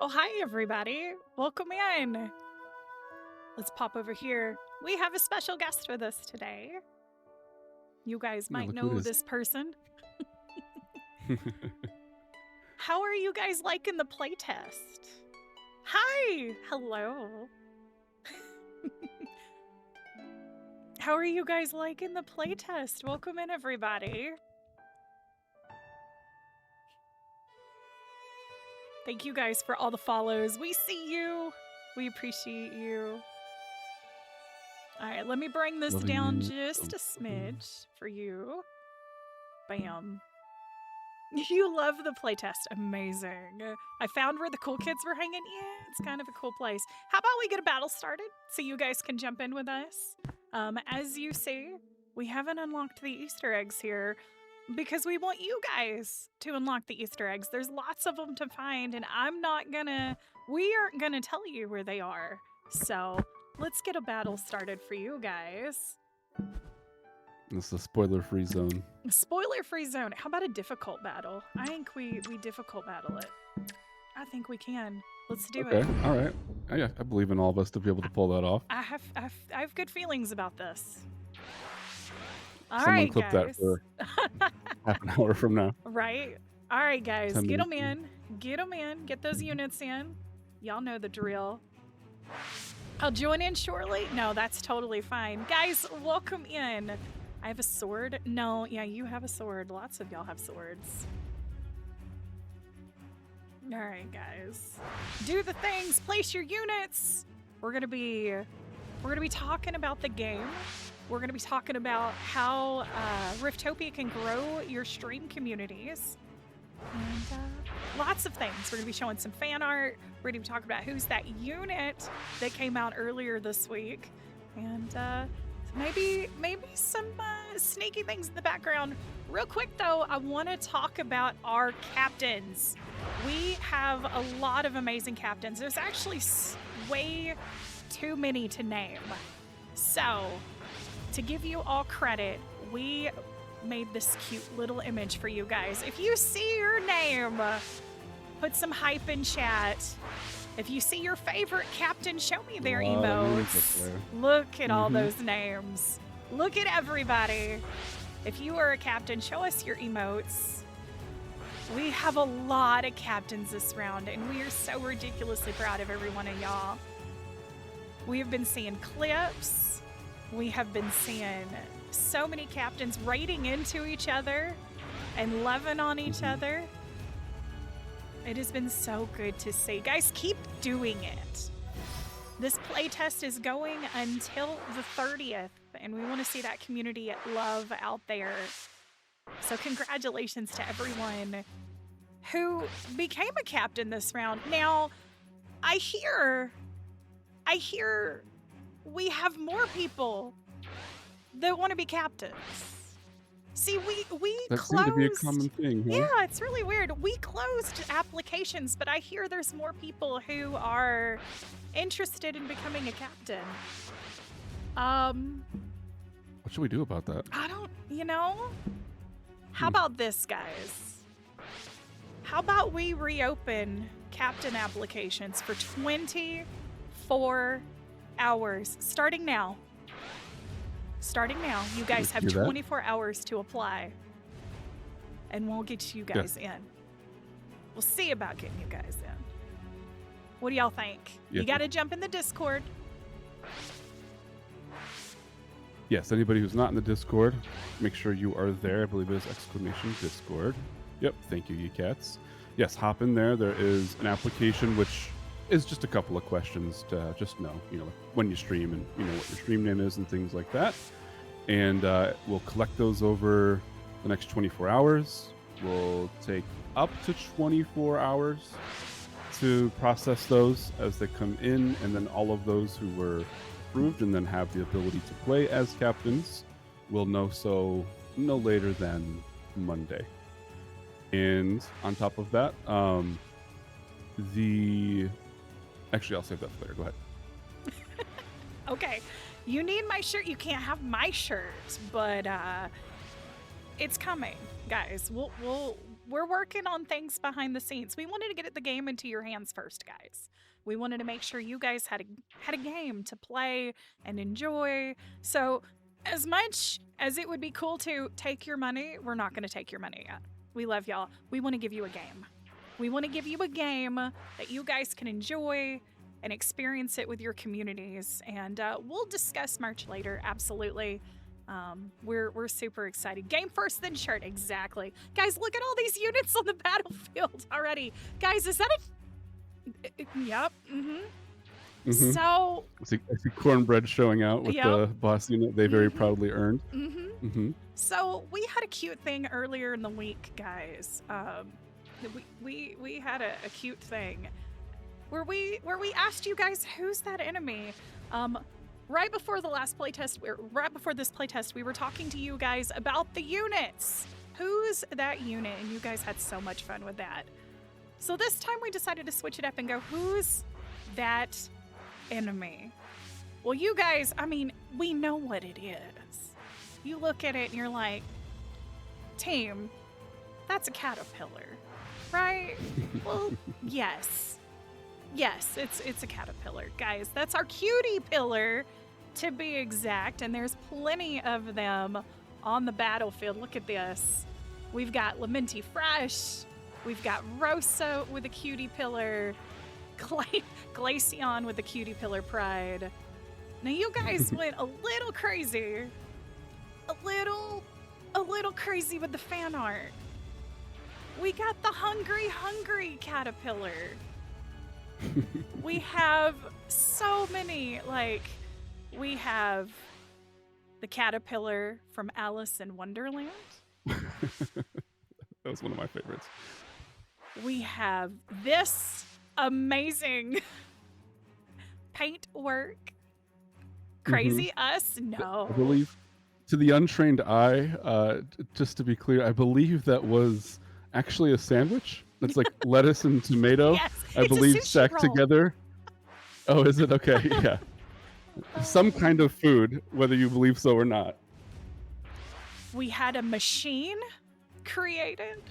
Oh, hi, everybody. Welcome in. Let's pop over here. We have a special guest with us today. You guys Yeah, might look who it know is. this person. How are you guys liking the playtest? Hi. Hello. How are you guys liking the playtest? Welcome in, everybody. Thank you guys for all the follows. We see you. We appreciate you. All right, let me bring this down Loving it. just a smidge for you. Bam. You love the playtest. Amazing. I found where the cool kids were hanging. Yeah, it's kind of a cool place. How about we get a battle started so you guys can jump in with us? As you see, we haven't unlocked the Easter eggs here because we want you guys to unlock the Easter eggs. There's lots of them to find, and we aren't gonna tell you where they are. So let's get a battle started for you guys. This is a spoiler-free zone. Spoiler-free zone. How about a difficult battle? I think we difficult battle it. I think we can. Let's do it. All right. Yeah, I believe in all of us to be able to pull that off. I have good feelings about this. All Someone right, clip that guys. for half an hour from now. Right. All right, guys. 10 Get them minutes. in. Get them in. Get those units in. Y'all know the drill. I'll join in shortly. No, that's totally fine. Guys, welcome in. I have a sword. No, yeah, you have a sword. Lots of y'all have swords. All right, guys. Do the things. Place your units. We're gonna be talking about the game. We're gonna be talking about how Riftopia can grow your stream communities, and lots of things. We're gonna be showing some fan art. We're gonna be talking about who's that unit that came out earlier this week, and maybe some sneaky things in the background. Real quick though, I want to talk about our captains. We have a lot of amazing captains. There's actually way too many to name. So, to give you all credit, we made this cute little image for you guys. If you see your name, put some hype in chat. If you see your favorite captain, show me their emotes. Look at all those names. Look at everybody. If you are a captain, show us your emotes. We have a lot of captains this round, and we are so ridiculously proud of every one of y'all. We have been seeing clips. We have been seeing so many captains raiding into each other and loving on each other. It has been so good to see. Guys, keep doing it. This playtest is going until the 30th, and we want to see that community love out there. So congratulations to everyone who became a captain this round. Now, I hear we have more people that want to be captains. See, That closed. seemed to be a common thing, huh? Yeah, it's really weird. We closed applications, but I hear there's more people who are interested in becoming a captain. What should we do about that? I don't, How about this, guys? How about we reopen captain applications for 24 hours, starting now? Starting now, you guys have 24 hours to apply, and we'll get you guys in. We'll see about getting you guys in. What do y'all think? You got to jump in the Discord. Yes, anybody who's not in the Discord, make sure you are there. I believe it is !Discord. Yep, thank you, you cats. Yes, hop in there. There is an application which is just a couple of questions to just know, when you stream and what your stream name is and things like that. And we'll collect those over the next 24 hours. We'll take up to 24 hours to process those as they come in, and then all of those who were approved and then have the ability to play as captains will know so no later than Monday. And on top of that, actually, I'll save that for later. Go ahead. Okay. You need my shirt. You can't have my shirt, but it's coming, guys. we're working on things behind the scenes. We wanted to get the game into your hands first, guys. We wanted to make sure you guys had a game to play and enjoy. So, as much as it would be cool to take your money, we're not going to take your money yet. We love y'all. We want to give you a game. We want to give you a game that you guys can enjoy and experience it with your communities. And we'll discuss merch later, absolutely. We're super excited. Game first, then shirt. Exactly. Guys, look at all these units on the battlefield already. Guys, is that Yep. Mm-hmm. So... I see Cornbread showing out with the boss unit they very proudly earned. So we had a cute thing earlier in the week, guys. We had a cute thing where we asked you guys, who's that enemy? Right before this playtest, we were talking to you guys about the units. Who's that unit? And you guys had so much fun with that. So this time we decided to switch it up and go, who's that enemy? Well, you guys, I mean, we know what it is. You look at it and you're like, team, that's a caterpillar, right? Well, yes. Yes, it's a caterpillar. Guys, that's our cutie pillar, to be exact, and there's plenty of them on the battlefield. Look at this. We've got Lamenti Fresh, we've got Rosa with a cutie pillar, Glaceon with a cutie pillar pride. Now you guys went a little crazy. A little crazy with the fan art. We got the hungry caterpillar. We have so many, we have the caterpillar from Alice in Wonderland. That was one of my favorites. We have this amazing paint work. Crazy Us? No. I believe, to the untrained eye, just to be clear, I believe that was actually a sandwich. It's like lettuce and tomato, Yes, I it's a believe, sushi stacked roll. together. Oh, is it? Okay, yeah. Some kind of food, whether you believe so or not. We had a machine created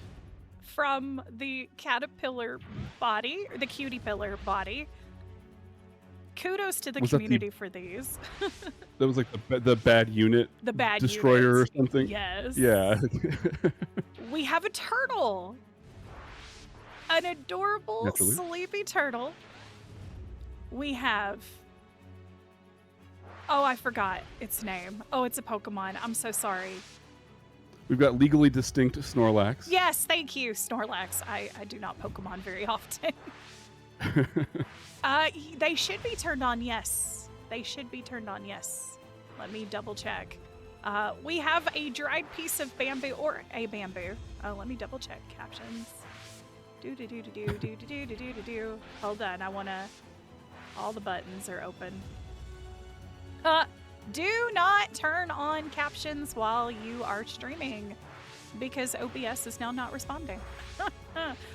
from the caterpillar body, or the cutie pillar body. Kudos to the Was that community for these. That was like the bad unit, The bad destroyer units. or something. Yes. Yeah. We have a turtle. An adorable Naturally. sleepy turtle. We have... Oh, I forgot its name. Oh, it's a Pokemon. I'm so sorry. We've got legally distinct Snorlax. Yes, thank you, Snorlax. I do not Pokemon very often. They should be turned on, yes. They should be turned on, yes. Let me double check. We have a dried piece of bamboo, or a bamboo. Oh, let me double check captions. Do. Hold on, I wanna... All the buttons are open. Do not turn on captions while you are streaming, because OBS is now not responding.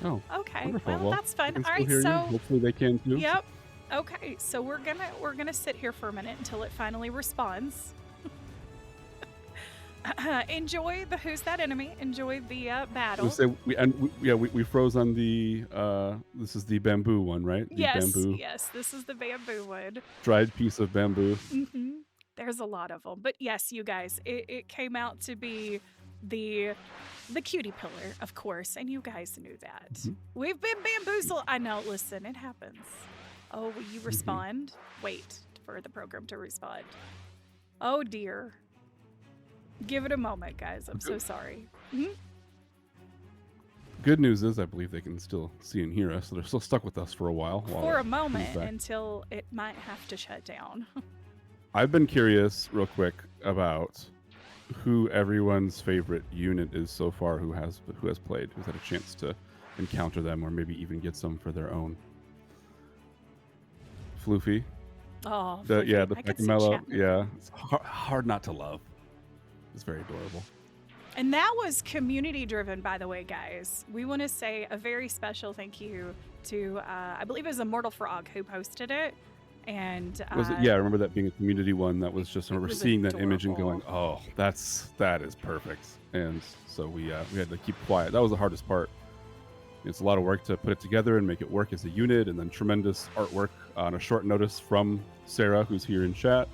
Oh, okay. wonderful. Well, that's fun. I can All still right, hear so you. Hopefully they can too. yep. Okay, so we're gonna sit here for a minute until it finally responds. Enjoy the Who's That Enemy. Enjoy the battle. We froze on the this is the bamboo one, right? The bamboo Yes, this is the bamboo wood. dried piece of bamboo. There's a lot of them, but yes, you guys, it came out to be the cutie pillar, of course, and you guys knew that. We've been bamboozled. I know. Listen, it happens. Oh, will you respond? Wait for the program to respond. Oh dear. Give it a moment, guys. I'm so sorry. Good news is I believe they can still see and hear us, so they're still stuck with us for a while. For a moment, until it might have to shut down. I've been curious, real quick, about who everyone's favorite unit is so far. Who has played? Who's had a chance to encounter them, or maybe even get some for their own? Floofy. Oh, The I could see Pachamelo. Chapman. Yeah, it's hard not to love. It's very adorable. And that was community driven, by the way, guys. We want to say a very special thank you to, I believe it was Immortal Frog who posted it. And Was it? Yeah, I remember that being a community one. That was just, I it remember was seeing that image and going, adorable. "Oh, that is perfect." And so we had to keep quiet. That was the hardest part. It's a lot of work to put it together and make it work as a unit, and then tremendous artwork on a short notice from Sarah, who's here in chat.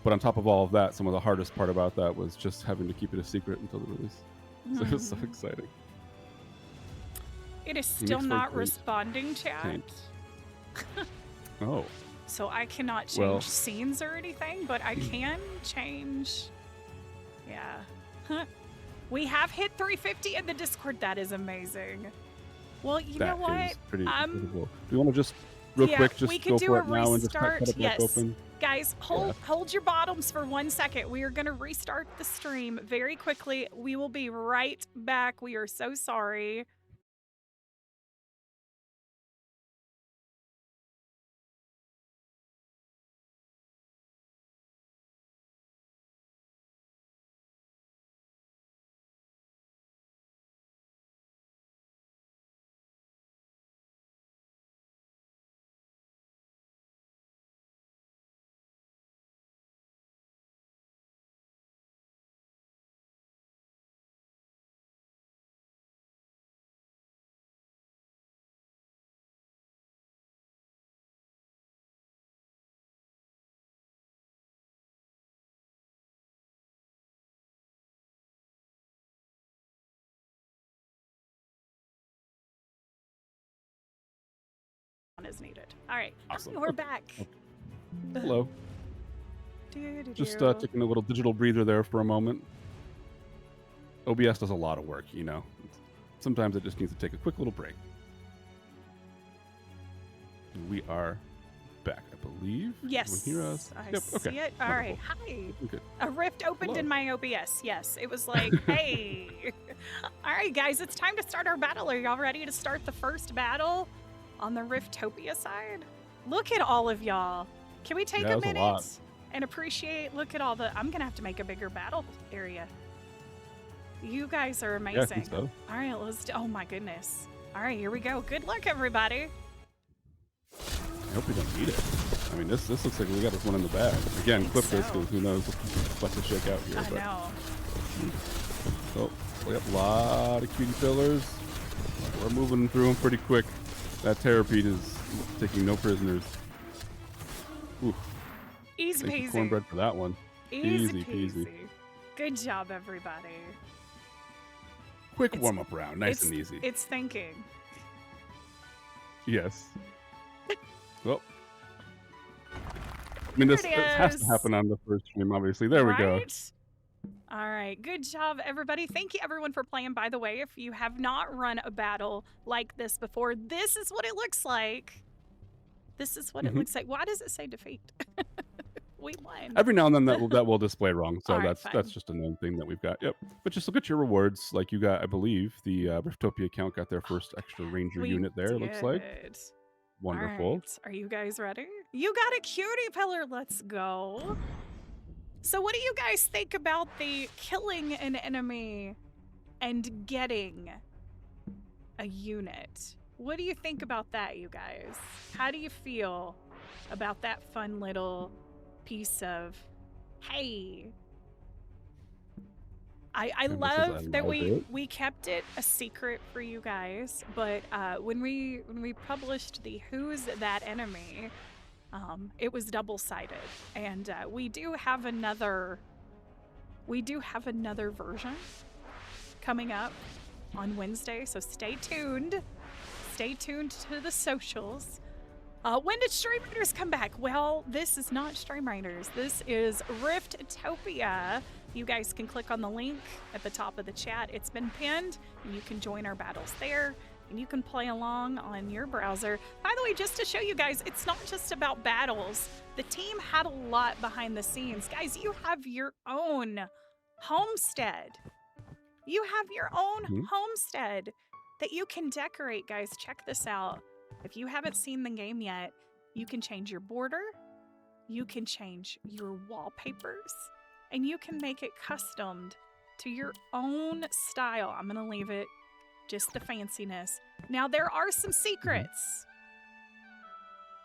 But on top of all of that, some of the hardest part about that was just having to keep it a secret until the release. So it was so exciting. It is He still makes for a not great responding, chat. paint. Oh. So I cannot change Well. scenes or anything, but I can change. Yeah. We have hit 350 in the Discord. That is amazing. Well, you know That what? is pretty incredible. Do you want to just real quick we just could go do for a it now and just cut restart. it back Yes. open? Guys, hold your bottoms for 1 second. We are going to restart the stream very quickly. We will be right back. We are so sorry. Is needed. All right. Awesome. We're back. Okay. Hello. Just Do-do-do. taking a little digital breather there for a moment. OBS does a lot of work, you know. Sometimes it just needs to take a quick little break. And we are back, I believe. Yes. Everyone hear us? I Yep. see Okay. it. All right. Hi. Good. A rift opened Hello. in my OBS. Yes. It was like, hey. All right, guys. It's time to start our battle. Are y'all ready to start the first battle on the Riftopia side? Look at all of y'all. Can we take a minute and appreciate? Look at all the. I'm going to have to make a bigger battle area. You guys are amazing. Yeah, I think so. All right. Oh, my goodness. All right. Here we go. Good luck, everybody. I hope we don't need it. I mean, this looks like we got this one in the bag. Again, clip this because who knows what's about to shake out here. I know. So we have a lot of cutie pillars. We're moving through them pretty quick. That Terrapede is taking no prisoners. Ooh. Easy Thank you, peasy. Cornbread, for that one. Easy peasy. peasy. Good job, everybody. Quick warm-up round, nice and easy. It's thinking. Yes. Well, I mean, this has to happen on the first stream, obviously. There we go. All right. Good job, everybody. Thank you, everyone, for playing. By the way, if you have not run a battle like this before, this is what it looks like. This is what it looks like. Why does it say defeat? We won. Every now and then that will display wrong, so right, that's just a known thing that we've got. Yep. But just look at your rewards. Like you got, I believe, the Riftopia account got their first extra ranger unit there. It looks like. Wonderful. All right. Are you guys ready? You got a cutie pillar. Let's go. So what do you guys think about the killing an enemy and getting a unit? What do you think about that, you guys? How do you feel about that fun little piece of, hey, I love that we kept it a secret for you guys, but when we published the Who's That Enemy, it was double-sided, and we do have another version coming up on Wednesday, so stay tuned. Stay tuned to the socials. When did Stream Raiders come back? Well, this is not Stream Raiders. This is Riftopia. You guys can click on the link at the top of the chat. It's been pinned, and you can join our battles there, and you can play along on your browser. By the way, just to show you guys, it's not just about battles. The team had a lot behind the scenes. Guys, you have your own homestead. You have your own homestead that you can decorate, guys. Check this out. If you haven't seen the game yet, you can change your border, you can change your wallpapers, and you can make it customed to your own style. I'm gonna leave it just the fanciness. Now, there are some secrets.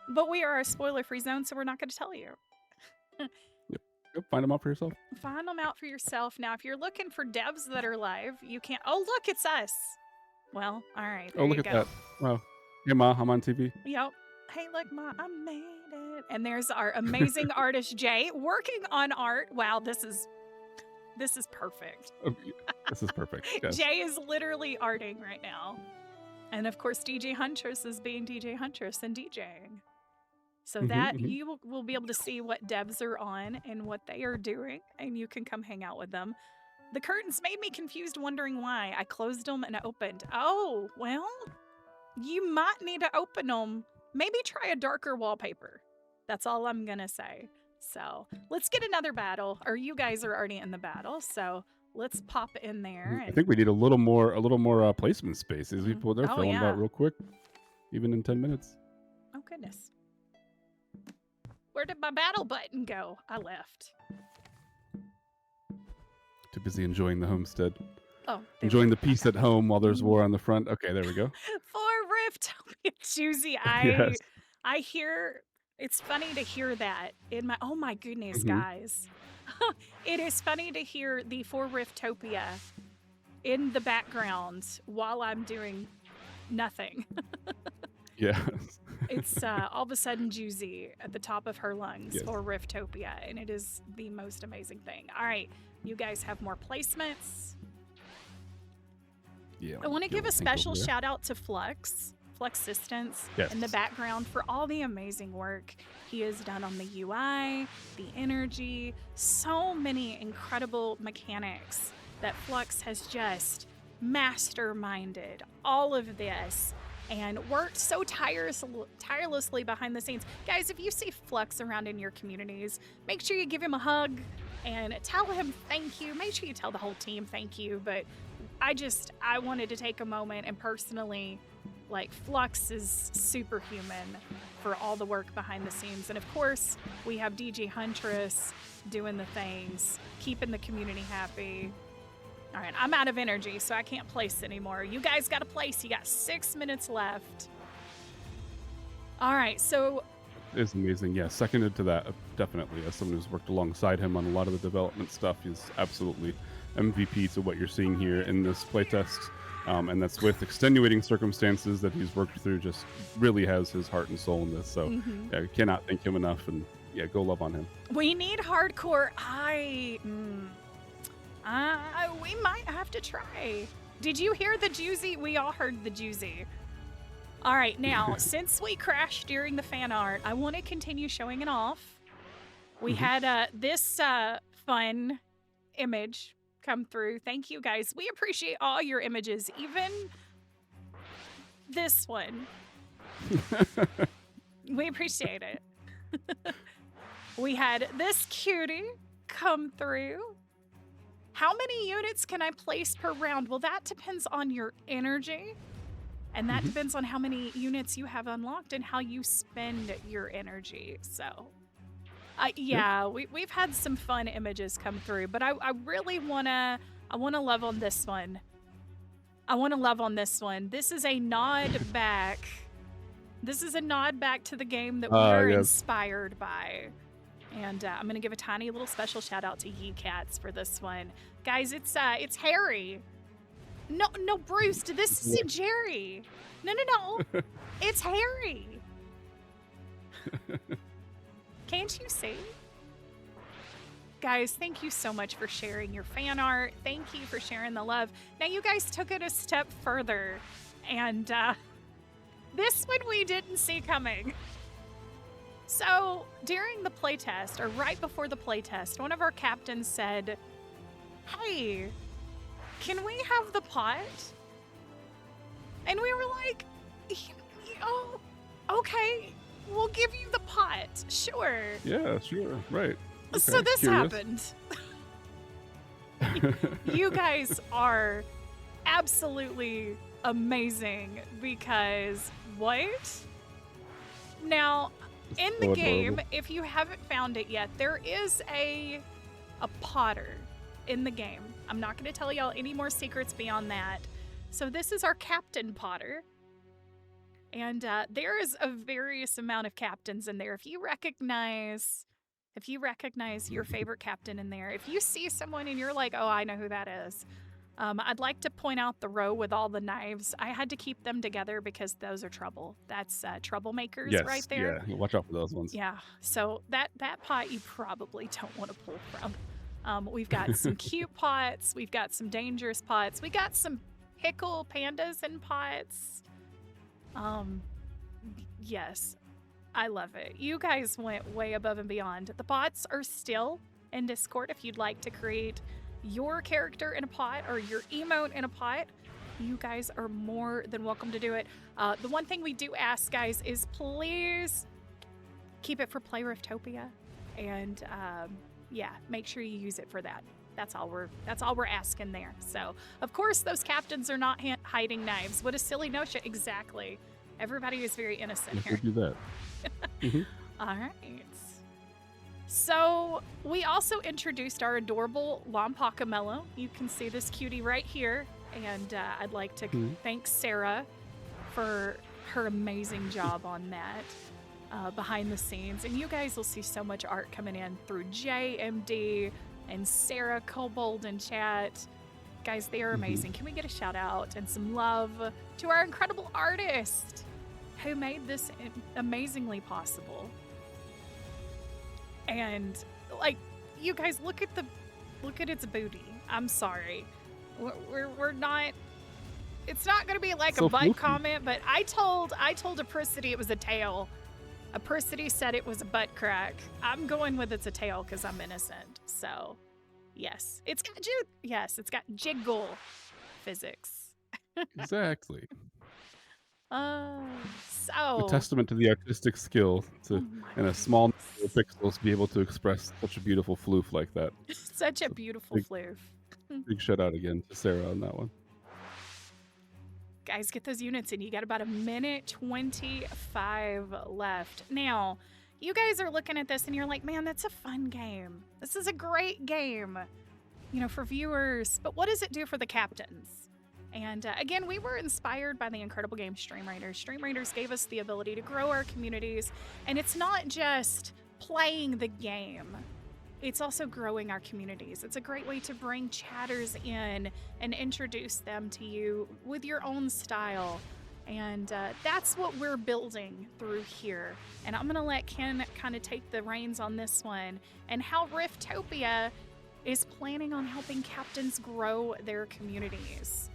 But we are a spoiler-free zone, so we're not going to tell you. Yep, find them out for yourself. Find them out for yourself. Now, if you're looking for devs that are live, you can't. Oh, look, it's us. Well, all right. There Oh, look you at go. that. Wow. Hey, Ma, I'm on TV. Yep. Hey, look, Ma, I made it. And there's our amazing artist, Jay, working on art. Wow, this is perfect. Oh, yeah, this is perfect. Yes. Jay is literally arting right now. And of course, DJ Huntress is being DJ Huntress and DJing. So that you will be able to see what devs are on and what they are doing, and you can come hang out with them. The curtains made me confused, wondering why. I closed them and opened. Oh, well, you might need to open them. Maybe try a darker wallpaper. That's all I'm going to say. So let's get another battle, or you guys are already in the battle, so let's pop in there. I think we need a little more placement space. These people, they're filling it out real quick, even in 10 minutes. Oh, goodness. Where did my battle button go? I left. Too busy enjoying the homestead. Oh, enjoying the peace at home while there's war on the front. Okay, there we go. For Rift, Juicy, Yes. I hear. It's funny to hear that in my. Oh my goodness, guys! It is funny to hear the For Riftopia in the background while I'm doing nothing. Yes. It's all of a sudden Juicy at the top of her lungs Yes. for Riftopia, and it is the most amazing thing. All right, you guys have more placements. Yeah. I want to give a special shout out to Flux Assistance in the background for all the amazing work he has done on the UI, the energy, so many incredible mechanics that Flux has just masterminded all of this and worked so tirelessly behind the scenes. Guys, if you see Flux around in your communities, make sure you give him a hug and tell him thank you. Make sure you tell the whole team thank you, but I wanted to take a moment and personally, like, Flux is superhuman for all the work behind the scenes. And of course, we have DJ Huntress doing the things, keeping the community happy. All right, I'm out of energy, so I can't place anymore. You guys got to place. You got 6 minutes left. All right, so... It's amazing. Yeah, seconded to that, definitely. As someone who's worked alongside him on a lot of the development stuff, he's absolutely MVP to what you're seeing here in this playtest. And that's with extenuating circumstances that he's worked through, just really has his heart and soul in this. So yeah, I cannot thank him enough, and yeah, go love on him. We need hardcore. We might have to try. Did you hear the Juicy? We all heard the Juicy. All right, now, since we crashed during the fan art, I want to continue showing it off. We had this fun image come through. Thank you, guys. We appreciate all your images, even this one. We appreciate it. We had this cutie come through. How many units can I place per round? Well, that depends on your energy. And that depends on how many units you have unlocked and how you spend your energy. So, yeah, we've had some fun images come through, but I really want to love on this one. I want to love on this one. This is a nod back. This is a nod back to the game that we are inspired by. And I'm going to give a tiny little special shout out to Ye Cats for this one. Guys, it's Harry. No, Bruce, this is Jerry. No. It's Harry. Can't you see? Guys, thank you so much for sharing your fan art. Thank you for sharing the love. Now, you guys took it a step further. And this one we didn't see coming. So, during the playtest, or right before the playtest, one of our captains said, "Hey, can we have the pot?" And we were like, "Oh, okay, we'll give you the pot, sure." Yeah, sure, right. Okay, so this curious. happened. You guys are absolutely amazing because what? Now, in the game, if you haven't found it yet, there is a potter in the game. I'm not going to tell y'all any more secrets beyond that. So this is our Captain Potter. And there is a various amount of captains in there. If you recognize your favorite captain in there, if you see someone and you're like, oh, I know who that is, I'd like to point out the row with all the knives. I had to keep them together because those are trouble. That's troublemakers right Yes, there. yeah. Watch out for those ones. Yeah. So that pot you probably don't want to pull from. We've got some cute pots. We've got some dangerous pots. We got some pickle pandas in pots. Yes, I love it. You guys went way above and beyond. The pots are still in Discord if you'd like to create your character in a pot or your emote in a pot. You guys are more than welcome to do it. The one thing we do ask, guys, is please keep it for Play Riftopia, and yeah, make sure you use it for that. That's all we're asking there. So, of course, those captains are not hiding knives. What a silly notion. Exactly. Everybody is very innocent If here. we do that. Mhm. All right. So we also introduced our adorable Lompakamello. You can see this cutie right here. And I'd like to thank Sarah for her amazing job on that behind the scenes. And you guys will see so much art coming in through JMD and Sarah Kobold in chat. Guys, they are amazing. Can we get a shout out and some love to our incredible artist who made this amazingly possible? And like, you guys look at its booty. I'm sorry. We're not. It's not going to be like So a butt floofy. comment, but I told Apricity it was a tail. Apricity said it was a butt crack. I'm going with it's a tail because I'm innocent. So, yes, it's got jiggle physics. Exactly. So A testament to the artistic skill to, Oh my in a small number goodness. of pixels, be able to express such a beautiful floof like that. Such a So beautiful big, floof. big shout out again to Sarah on that one. Guys, get those units in. You got about a minute 25 left. Now, you guys are looking at this and you're like, man, that's a fun game. This is a great game, for viewers. But what does it do for the captains? And again, we were inspired by the incredible game Stream Raiders. Stream Raiders gave us the ability to grow our communities. And it's not just playing the game. It's also growing our communities. It's a great way to bring chatters in and introduce them to you with your own style. And that's what we're building through here. And I'm going to let Ken kind of take the reins on this one and how Riftopia is planning on helping captains grow their communities.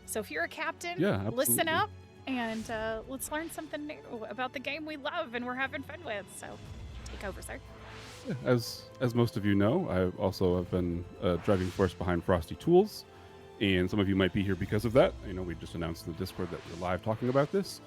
So if you're a captain, Yeah, listen absolutely. up and let's learn something new about the game we love and we're having fun with. So take over, sir. Yeah, as most of you know, I also have been a driving force behind Frosty Tools, and some of you might be here because of that. We just announced in the Discord that we're live talking about this,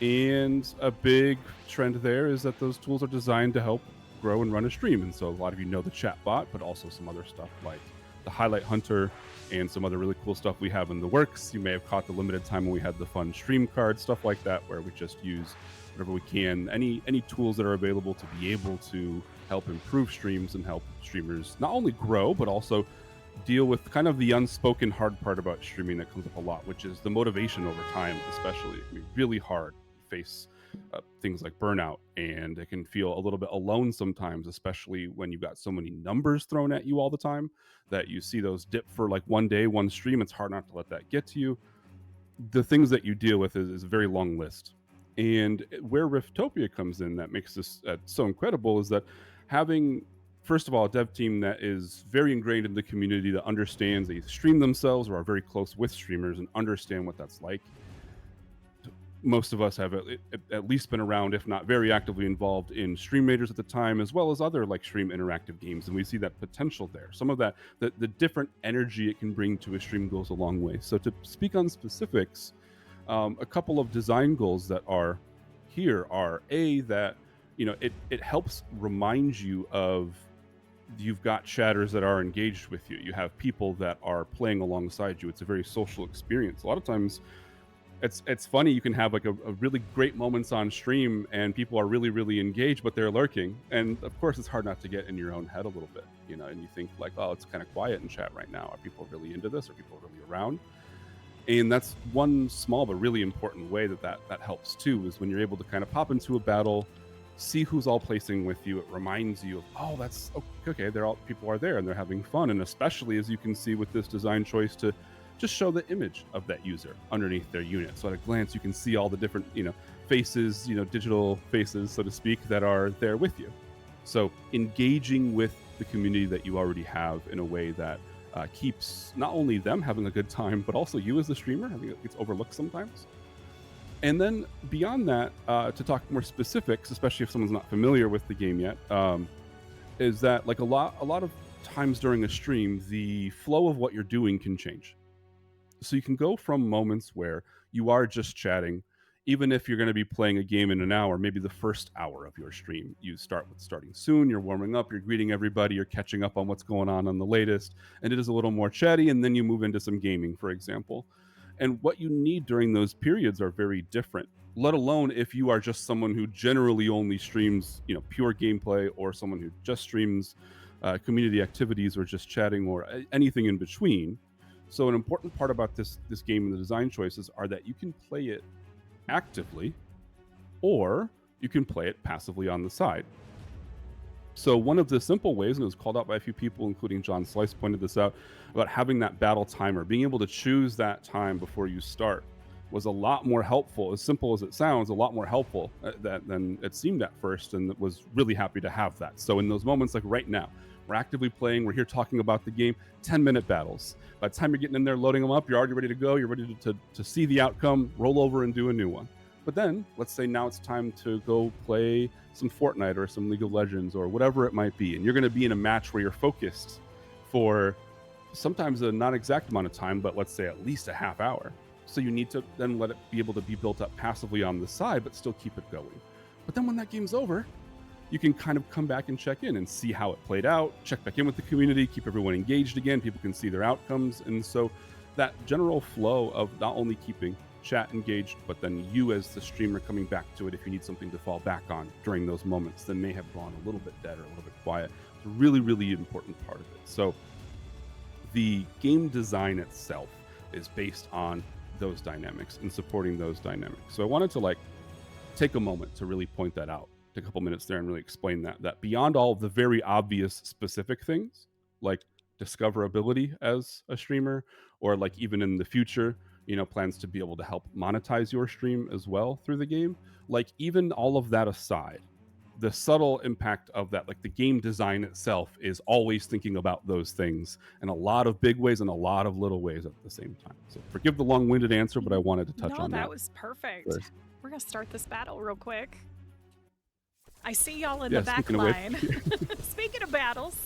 and a big trend there is that those tools are designed to help grow and run a stream. And so a lot of you know the chat bot, but also some other stuff like the Highlight Hunter and some other really cool stuff we have in the works. You may have caught the limited time when we had the fun stream card, stuff like that, where we just use whatever we can, any tools that are available to be able to help improve streams and help streamers not only grow, but also deal with kind of the unspoken hard part about streaming that comes up a lot, which is the motivation over time, especially. Really hard to face things like burnout, and it can feel a little bit alone sometimes, especially when you've got so many numbers thrown at you all the time that you see those dip for like one day, one stream. It's hard not to let that get to you. The things that you deal with is a very long list. And where Riftopia comes in that makes this so incredible is that having, first of all, a dev team that is very ingrained in the community, that understands, they stream themselves or are very close with streamers and understand what that's like. Most of us have at least been around, if not very actively involved in Stream Raiders at the time, as well as other like stream interactive games, and we see that potential there. Some of that, the different energy it can bring to a stream goes a long way. So to speak on specifics, a couple of design goals that are here are that it helps remind you of, you've got chatters that are engaged with you. You have people that are playing alongside you. It's a very social experience. A lot of times it's funny, you can have like a really great moments on stream and people are really, really engaged, but they're lurking. And of course it's hard not to get in your own head a little bit, and you think like, oh, it's kind of quiet in chat right now. Are people really into this? Are people really around? And that's one small but really important way that helps too, is when you're able to kind of pop into a battle, see who's all placing with you. It reminds you of, oh, that's okay. People are there and they're having fun. And especially as you can see with this design choice to just show the image of that user underneath their unit. So at a glance, you can see all the different, faces, digital faces, so to speak, that are there with you. So engaging with the community that you already have in a way that keeps not only them having a good time, but also you as the streamer. I think it gets overlooked sometimes. And then beyond that, to talk more specifics, especially if someone's not familiar with the game yet, is that like a lot of times during a stream, the flow of what you're doing can change. So you can go from moments where you are just chatting, even if you're going to be playing a game in an hour, maybe the first hour of your stream, you start with starting soon, you're warming up, you're greeting everybody, you're catching up on what's going on the latest, and it is a little more chatty, and then you move into some gaming, for example. And what you need during those periods are very different, let alone if you are just someone who generally only streams, pure gameplay, or someone who just streams community activities or just chatting or anything in between. So an important part about this game and the design choices are that you can play it actively, or you can play it passively on the side. So one of the simple ways, and it was called out by a few people, including John Slice pointed this out, about having that battle timer, being able to choose that time before you start, was a lot more helpful. As simple as it sounds, a lot more helpful than it seemed at first, and was really happy to have that. So in those moments, like right now, we're actively playing, we're here talking about the game, 10-minute battles. By the time you're getting in there, loading them up, you're already ready to go, you're ready to see the outcome, roll over and do a new one. But then, let's say now it's time to go play some Fortnite or some League of Legends or whatever it might be, and you're going to be in a match where you're focused for sometimes a not exact amount of time, but let's say at least a half hour. So you need to then let it be able to be built up passively on the side, but still keep it going. But then when that game's over, you can kind of come back and check in and see how it played out, check back in with the community, keep everyone engaged again, people can see their outcomes. And so that general flow of not only keeping chat engaged, but then you as the streamer coming back to it if you need something to fall back on during those moments that may have gone a little bit dead or a little bit quiet. It's a really, really important part of it. So the game design itself is based on those dynamics and supporting those dynamics. So I wanted to take a moment to really point that out, take a couple minutes there and really explain that beyond all of the very obvious specific things like discoverability as a streamer, or like even in the future, plans to be able to help monetize your stream as well through the game. Like even all of that aside, the subtle impact of that, like the game design itself is always thinking about those things in a lot of big ways and a lot of little ways at the same time. So forgive the long-winded answer, but I wanted to touch on that. No, that was perfect. First. We're going to start this battle real quick. I see y'all in the back line. Speaking of battles,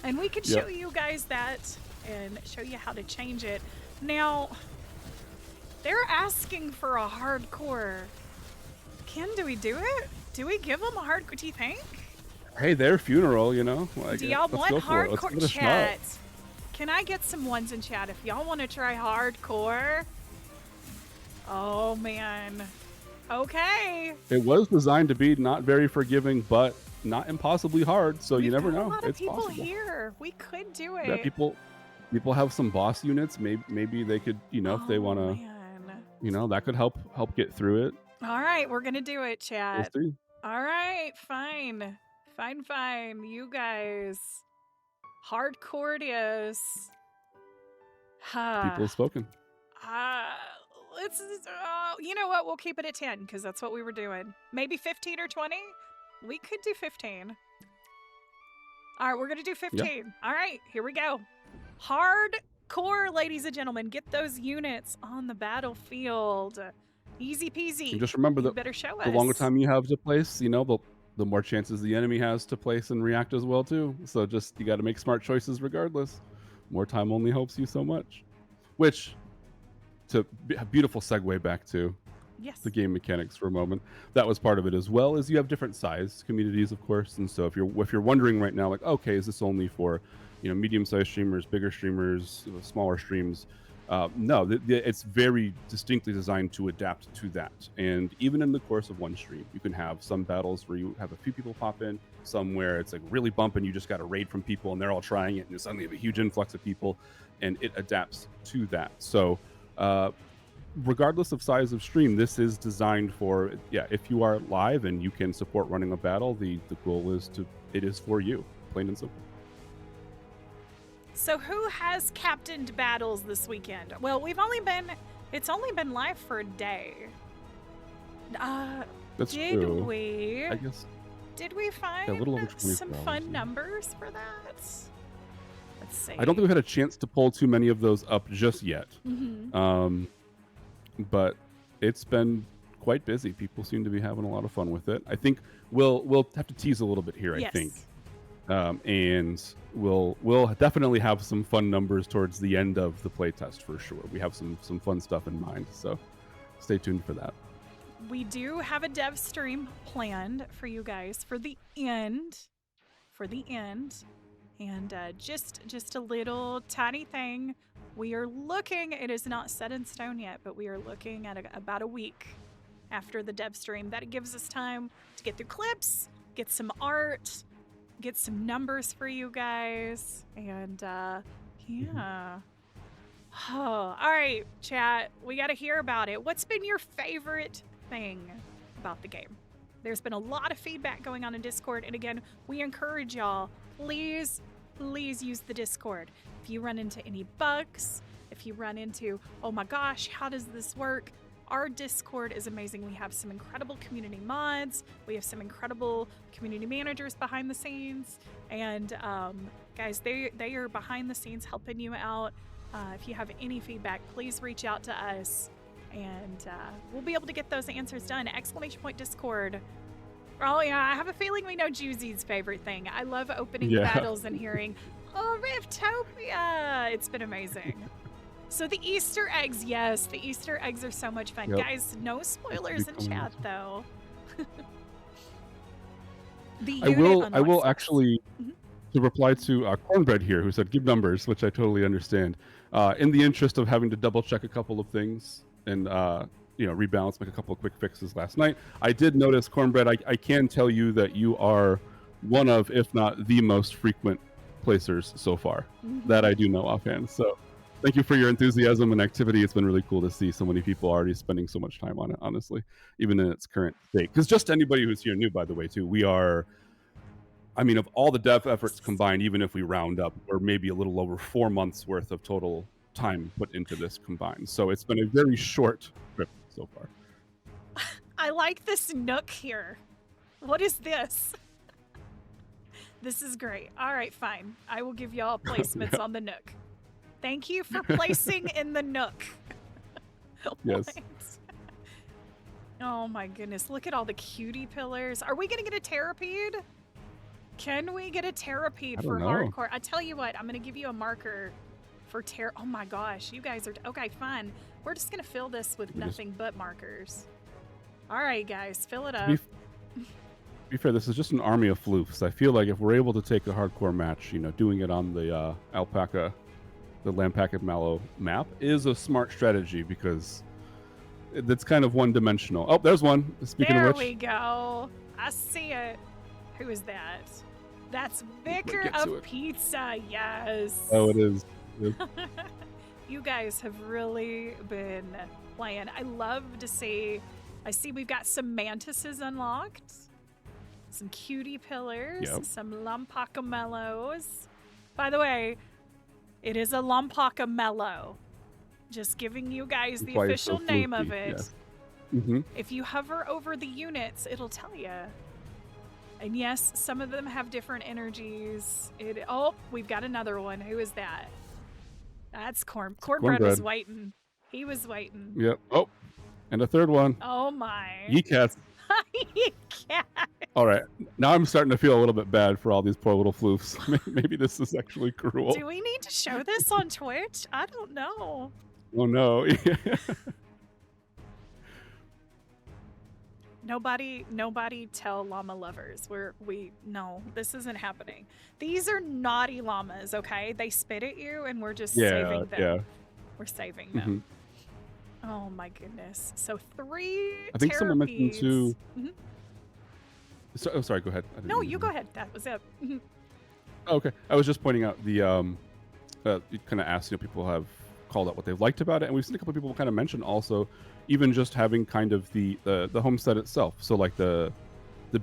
and we can show you guys that and show you how to change it. Now, they're asking for a hardcore. Ken, do we do it? Do we give them a hardcore? Do you think? Hey, their funeral, do y'all want hardcore chat? Can I get some ones in chat if y'all want to try hardcore? Oh, man. Okay. It was designed to be not very forgiving, but not impossibly hard. So you never know. A lot of it's people possible. Here. We could do it. Yeah, people have some boss units. Maybe they could, if they want to, that could help get through it. All right, we're gonna do it, chat. We'll see. All right, fine. You guys, hardcore it is. People have spoken. Let's. You know what? We'll keep it at 10 because that's what we were doing. Maybe 15 or 20. We could do 15. All right, we're gonna do 15. Yep. All right, here we go. Hardcore, ladies and gentlemen. Get those units on the battlefield. Easy peasy. And just remember that better show the longer time you have to place, the more chances the enemy has to place and react as well too. So you got to make smart choices regardless. More time only helps you so much. Which, to a beautiful segue back to the game mechanics for a moment. That was part of it as well. As you have different size communities, of course, and so if you're wondering right now, like, okay, is this only for medium-sized streamers, bigger streamers, smaller streams? No, it's very distinctly designed to adapt to that. And even in the course of one stream, you can have some battles where you have a few people pop in, some where it's like really bumping, you just got a raid from people and they're all trying it, and you suddenly have a huge influx of people, and it adapts to that. So Uh, regardless of size of stream, this is designed for, yeah, if you are live and you can support running a battle, the goal is it is for you, plain and simple. So who has captained battles this weekend? Well, it's only been live for a day. That's Did true. we? I guess. Did we find A little over 24 some hours, fun yeah. numbers for that? Let's see. I don't think we've had a chance to pull too many of those up just yet. Mm-hmm. But it's been quite busy. People seem to be having a lot of fun with it. I think we'll have to tease a little bit here, Yes. I think. And we'll definitely have some fun numbers towards the end of the playtest for sure. We have some fun stuff in mind, so stay tuned for that. We do have a dev stream planned for you guys for the end. And just a little tiny thing. We are looking, it is not set in stone yet, but we are looking at about a week after the dev stream. That gives us time to get through clips, get some art, get some numbers for you guys. And yeah. Oh, all right, chat. We got to hear about it. What's been your favorite thing about the game? There's been a lot of feedback going on in Discord. And again, we encourage y'all, please use the Discord. If you run into any bugs, if you run into, oh my gosh, how does this work? Our Discord is amazing. We have some incredible community mods. We have some incredible community managers behind the scenes. And guys, they are behind the scenes helping you out. If you have any feedback, please reach out to us and we'll be able to get those answers done. !Discord. Oh yeah, I have a feeling we know Juicy's favorite thing. I love opening battles and hearing, oh, Riftopia! It's been amazing. So the Easter eggs, yes, the Easter eggs are so much fun. Yep. Guys, no spoilers in chat though. I will actually, to reply to Cornbread here, who said give numbers, which I totally understand. In the interest of having to double check a couple of things and rebalance, make a couple of quick fixes last night, I did notice, Cornbread, I can tell you that you are one of, if not the most frequent placers so far. That I do know offhand. So thank you for your enthusiasm and activity. It's been really cool to see so many people already spending so much time on it, honestly, even in its current state. Because just anybody who's here new, by the way, too, we are, I mean, of all the dev efforts combined, even if we round up, we're maybe a little over 4 months worth of total time put into this combined. So it's been a very short trip so far. I like this nook here. What is this? This is great. All right, fine. I will give y'all placements on the nook. Thank you for placing in the nook. Yes. Oh my goodness. Look at all the cutie pillars. Are we going to get a Terrapede? Can we get a Terrapede for hardcore? I tell you what, I'm going to give you a marker for Oh my gosh, you guys are... Okay, fine. We're just going to fill this with nothing but markers. All right, guys, fill it up. To be fair, this is just an army of floofs. I feel like if we're able to take a hardcore match, doing it on the the Lampacket Mallow map is a smart strategy because it's kind of one-dimensional. Oh, there's one. Speaking of which. There we go. I see it. Who is that? That's Vicar of Pizza. Yes. Oh, it is. You guys have really been playing. I love to see. I see we've got some mantises unlocked. Some cutie pillars, some Lampacamellos. By the way, it is a Lampacamello. Just giving you guys the official name of it. Yes. If you hover over the units, it'll tell you. And yes, some of them have different energies. Oh, we've got another one. Who is that? That's Cornbread was waiting. He was waiting. Yep. Oh, and a third one. Oh my. Ye-cats. All right, now I'm starting to feel a little bit bad for all these poor little floofs. Maybe this is actually cruel. Do we need to show this on Twitch? I don't know. Oh no. Nobody tell llama lovers. No, this isn't happening. These are naughty llamas, okay? They spit at you and we're just saving them. Yeah. We're saving them. Oh my goodness. So 3 I think someone mentioned too. Mm-hmm. Sorry, go ahead. No, you go ahead. That was it. Okay. I was just pointing out the you kind of asked, people have called out what they've liked about it, and we've seen a couple of people kind of mention also even just having kind of the homestead itself. So like the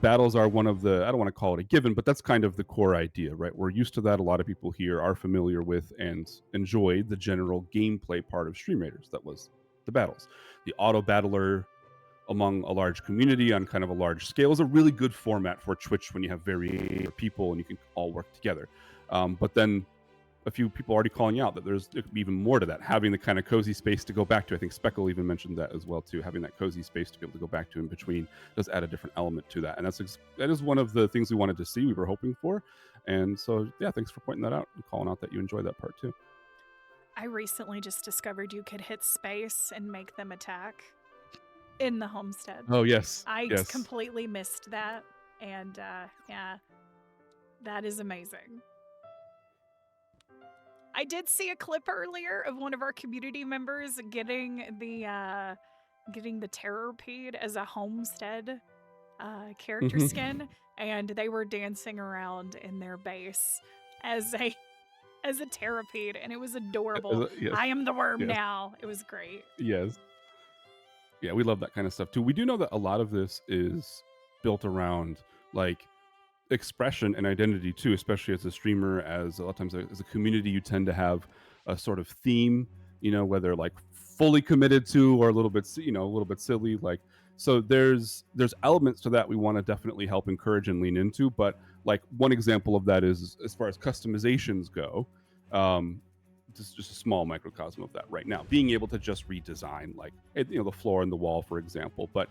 battles are one of the, I don't want to call it a given, but that's kind of the core idea, right? We're used to that. A lot of people here are familiar with and enjoy the general gameplay part of Stream Raiders. That was the battles. The auto battler among a large community on kind of a large scale is a really good format for Twitch when you have very people and you can all work together. But then a few people already calling out that there could be even more to that, having the kind of cozy space to go back to. I think Speckle even mentioned that as well too. Having that cozy space to be able to go back to in between does add a different element to that, and that is one of the things we wanted to see, we were hoping for. And so yeah, thanks for pointing that out and calling out that you enjoy that part too. I recently just discovered you could hit space and make them attack in the homestead. Oh yes, I yes. completely missed that, and yeah, that is amazing. I did see a clip earlier of one of our community members getting the Terrorpede as a homestead character skin, and they were dancing around in their base as a Terrorpede, and it was adorable. Yes. I am the worm now. It was great. Yes. Yeah, we love that kind of stuff too. We do know that a lot of this is built around like expression and identity too, especially as a streamer. As a lot of times as a community, you tend to have a sort of theme, whether like fully committed to or a little bit silly. Like, so there's elements to that we want to definitely help encourage and lean into. But like one example of that is as far as customizations go, just a small microcosm of that right now, being able to just redesign like the floor and the wall, for example. But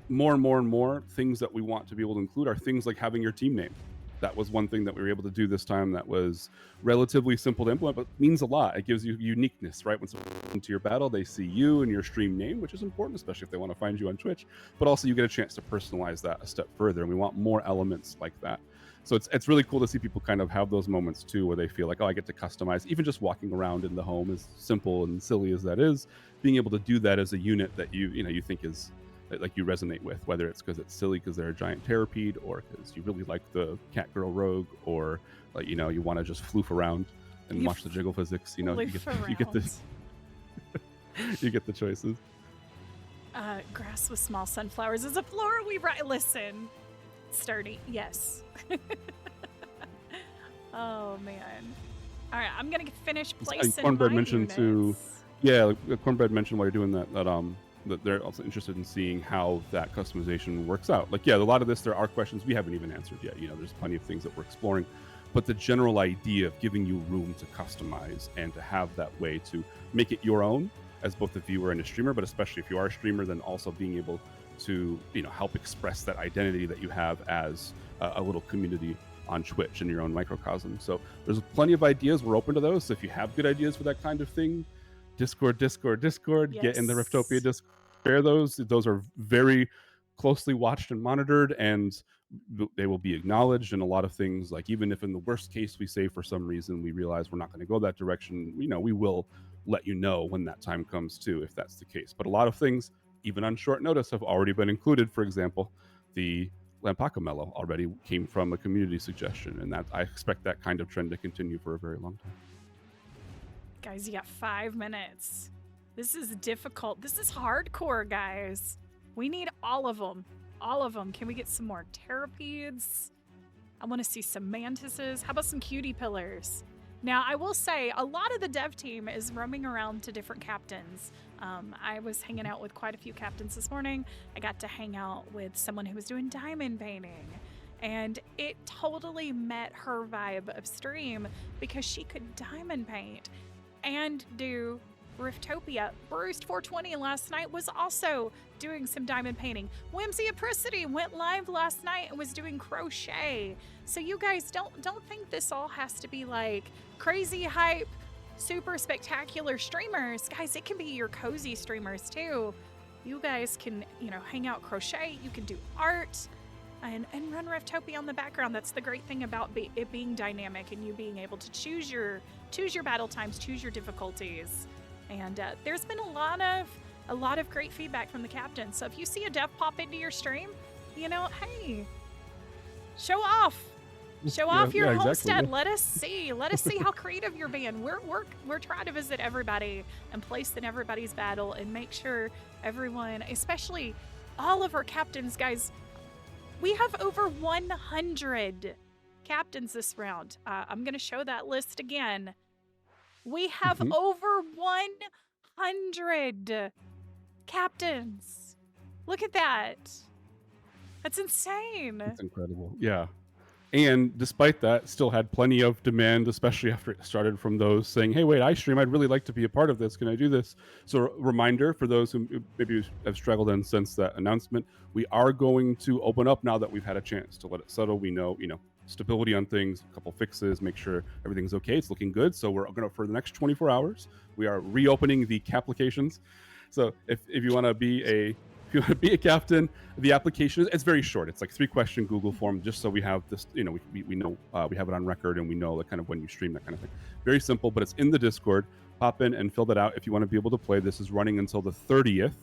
more and more things that we want to be able to include are things like having your team name. That was one thing that we were able to do this time that was relatively simple to implement, but means a lot. It gives you uniqueness, right? When someone comes into your battle, they see you and your stream name, which is important, especially if they want to find you on Twitch. But also you get a chance to personalize that a step further, and we want more elements like that. So it's really cool to see people kind of have those moments too, where they feel like, oh, I get to customize. Even just walking around in the home, as simple and silly as that is, being able to do that as a unit that you think is like you resonate with, whether it's because it's silly because they're a giant Terrorpede, or because you really like the cat girl rogue, or like you want to just floof around and watch the jiggle physics. You get the you get the choices. Grass with small sunflowers is a floor we listen. Sturdy, yes. Oh man. All right, I'm gonna finish placing Cornbread my mentioned units. Cornbread mentioned while you're doing that they're also interested in seeing how that customization works out. Like, yeah, a lot of this, there are questions we haven't even answered yet. There's plenty of things that we're exploring, but the general idea of giving you room to customize and to have that way to make it your own as both a viewer and a streamer, but especially if you are a streamer, then also being able to help express that identity that you have as a little community on Twitch in your own microcosm. So there's plenty of ideas. We're open to those. So if you have good ideas for that kind of thing, Discord, yes. Get in the Riftopia Discord, share those. Those are very closely watched and monitored, and they will be acknowledged. And a lot of things, like even if in the worst case we say for some reason we realize we're not going to go that direction, we will let you know when that time comes too, if that's the case. But a lot of things, even on short notice, have already been included. For example, the Lampaka Mellow already came from a community suggestion, and that I expect that kind of trend to continue for a very long time. Guys, you got 5 minutes. This is difficult. This is hardcore, guys. We need all of them. All of them. Can we get some more Terrapedes? I want to see some Mantises. How about some Cutie Pillars? Now, I will say, a lot of the dev team is roaming around to different captains. I was hanging out with quite a few captains this morning. I got to hang out with someone who was doing diamond painting. And it totally met her vibe of stream because she could diamond paint and do Riftopia. Bruised420 last night was also doing some diamond painting. Whimsy Apricity went live last night and was doing crochet. So you guys don't think this all has to be like crazy hype, super spectacular streamers. Guys, it can be your cozy streamers too. You guys can, hang out, crochet, you can do art and run Riftopia on the background. That's the great thing about it being dynamic and you being able to choose your battle times, choose your difficulties. And there's been a lot of great feedback from the captain. So if you see a dev pop into your stream, hey, show off. Show Yeah, off your yeah, exactly. homestead. Yeah. Let us see. Let us see how creative you're being. We're trying to visit everybody and place in everybody's battle and make sure everyone, especially all of our captains, guys. We have over 100 captains this round. I'm going to show that list again. We have Mhm. over 100 captains. Look at that. That's insane. It's incredible. Yeah. And despite that, still had plenty of demand, especially after it started from those saying, "Hey, wait, I stream. I'd really like to be a part of this. Can I do this?" So, reminder for those who maybe have struggled in since that announcement, we are going to open up now that we've had a chance to let it settle. We know, stability on things, a couple fixes, make sure everything's okay. It's looking good. So, we're going to, for the next 24 hours, we are reopening the applications. So, if you want to be a if you want to be a captain, the application it's very short. It's like 3-question Google form, just so we have this. We know we have it on record, and we know that kind of when you stream, that kind of thing. Very simple, but it's in the Discord. Pop in and fill that out if you want to be able to play. This is running until the 30th.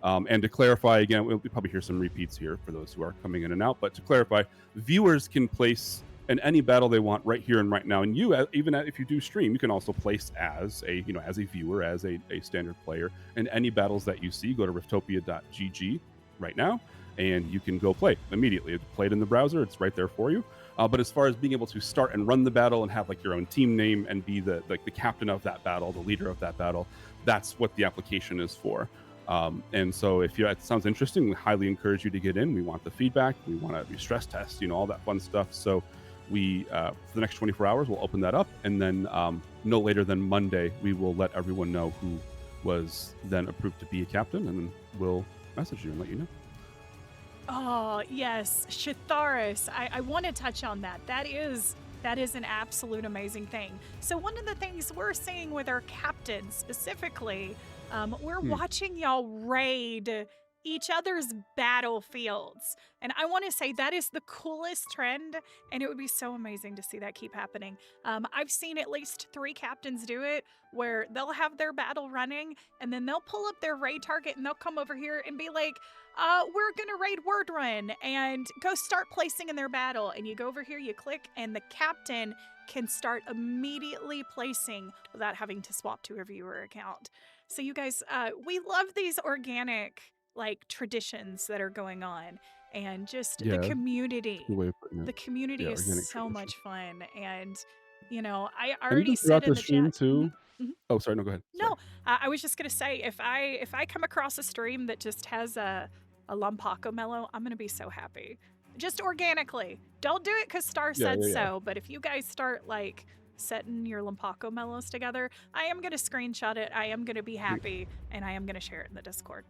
And to clarify again, we'll probably hear some repeats here for those who are coming in and out. But to clarify, viewers can place in any battle they want right here and right now. And you, even if you do stream, you can also place as a as a viewer, as a standard player in any battles that you see. Go to riftopia.gg right now, and you can go play immediately. Play it in the browser; it's right there for you. But as far as being able to start and run the battle and have like your own team name and be the captain of that battle, the leader of that battle, that's what the application is for. And so if it sounds interesting, we highly encourage you to get in. We want the feedback. We want to stress test, all that fun stuff. So we, for the next 24 hours, we'll open that up. And then no later than Monday, we will let everyone know who was then approved to be a captain. And then we'll message you and let you know. Oh, yes. Shatharis. I want to touch on that. That is an absolute amazing thing. So one of the things we're seeing with our captains specifically, we're watching y'all raid each other's battlefields. And I want to say that is the coolest trend, and it would be so amazing to see that keep happening. I've seen at least 3 captains do it, where they'll have their battle running, and then they'll pull up their raid target, and they'll come over here and be like, we're gonna raid Word Run, and go start placing in their battle. And you go over here, you click, and the captain can start immediately placing without having to swap to a viewer account. So you guys, we love these organic traditions that are going on, and just the Yeah, community. good way of putting it. The community Yeah, is organic so tradition. much fun, and I And already even said throughout in the the stream chat. too. Oh, sorry. No, go ahead. Sorry. No, I was just gonna say, if I come across a stream that just has a Lumpaco mellow, I'm gonna be so happy. Just organically. Don't do it because Star Yeah, said yeah, yeah. so. But if you guys start setting your Lumpaco mellows together, I am gonna screenshot it. I am gonna be happy, and I am gonna share it in the Discord.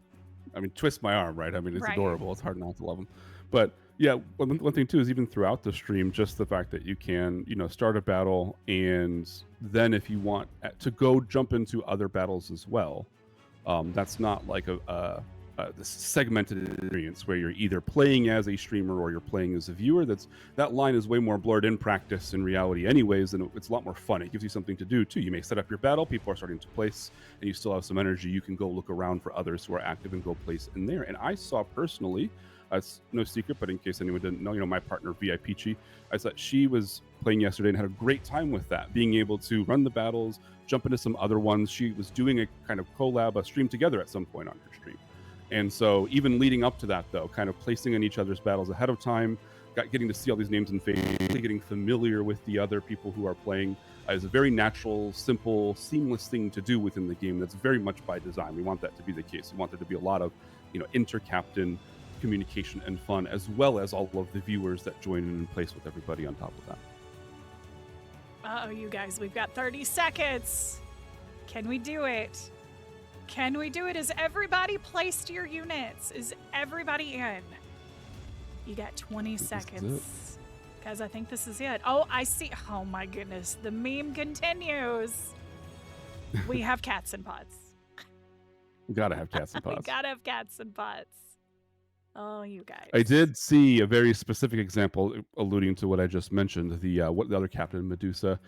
I mean, twist my arm, right? I mean, it's Right. adorable. It's hard not to love them. But yeah, one thing too is even throughout the stream, just the fact that you can, start a battle, and then if you want to go jump into other battles as well, that's not like this segmented experience where you're either playing as a streamer or you're playing as a viewer. That line is way more blurred in practice in reality anyways, and it's a lot more fun. It gives you something to do too. You may set up your battle, people are starting to place, and you still have some energy. You can go look around for others who are active and go place in there. And I saw personally, it's no secret, but in case anyone didn't know, my partner VIP Chi, I saw she was playing yesterday and had a great time with that, being able to run the battles, jump into some other ones. She was doing a kind of collab, a stream together at some point on her stream. And so even leading up to that, though, kind of placing in each other's battles ahead of time, getting to see all these names and faces, getting familiar with the other people who are playing is a very natural, simple, seamless thing to do within the game. That's very much by design. We want that to be the case. We want there to be a lot of, inter-captain communication and fun, as well as all of the viewers that join in and place with everybody on top of that. Uh-oh, you guys, we've got 30 seconds. Can we do it? Can we do it? Is everybody placed your units? Is everybody in? You got 20 seconds. Guys, I think this is it. Oh, I see. Oh my goodness. The meme continues. We have cats and pots. We gotta have cats and pots. We gotta have cats and pots. Oh, you guys. I did see a very specific example alluding to what I just mentioned. The other captain, Medusa,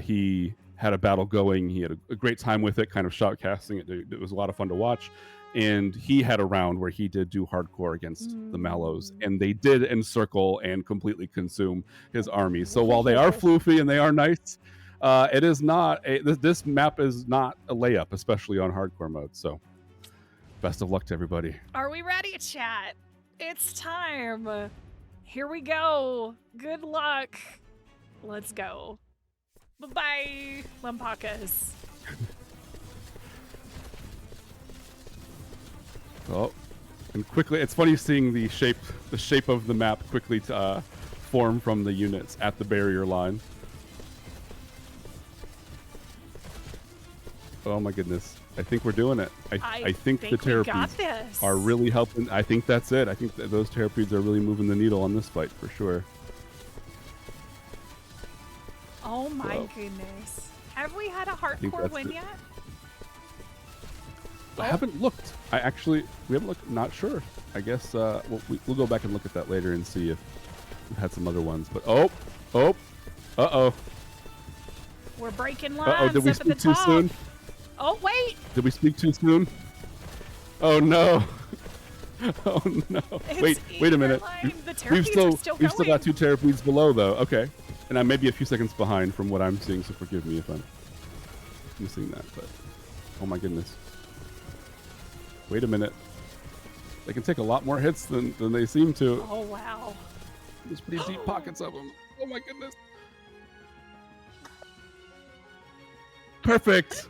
he had a battle going. He had a great time with it, kind of shoutcasting it. It was a lot of fun to watch. And he had a round where he did do hardcore against the Mallows, and they did encircle and completely consume his army. So while they are floofy and they are nice, it is not this map is not a layup, especially on hardcore mode. So best of luck to everybody. Are we ready, chat? It's time. Here we go. Good luck. Let's go. Bye-bye, Lampakas. Oh, and quickly, it's funny seeing the shape of the map quickly form from the units at the barrier line. Oh my goodness. I think we're doing it. I think the Terrapedes are really helping. I think that's it. I think that those Terrapedes are really moving the needle on this fight for sure. Oh my goodness. Have we had a hardcore win yet? I haven't looked. We haven't looked. Not sure. I guess we'll go back and look at that later and see if we've had some other ones. But uh-oh. We're breaking lines did we up at the speak too top. soon? Oh, wait. Did we speak too soon? Oh no. Oh no. Wait a minute. We've still got 2 Terrapedes below though. Okay. And I may be a few seconds behind from what I'm seeing, so forgive me if I'm missing that, but oh my goodness. Wait a minute. They can take a lot more hits than they seem to. Oh wow. There's pretty deep pockets of them. Oh my goodness. Perfect.